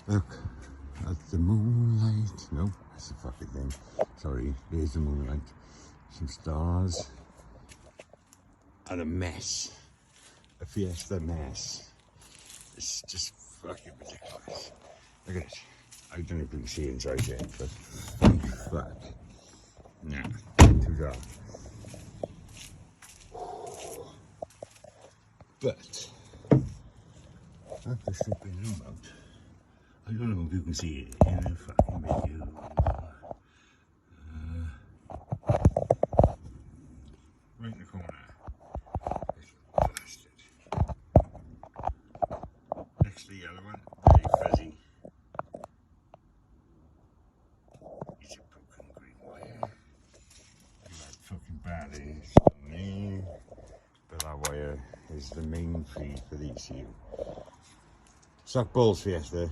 Look, that's the moonlight. Nope, that's the fucking thing. Sorry, there's the moonlight. Some stars. And a mess. A fiesta mess. It's just fucking ridiculous. Look at it. I don't know if you can see inside yet, but fuck. Nah, too dark. But that's the stupid loom out. I don't know if you can see it in the fucking video. Right in the corner. Little bastard. Next to the yellow one, very fuzzy. It's a broken green wire. Look at that fucking bad it is. But that wire is the main feed for the ECU. Suck balls, Fiesta.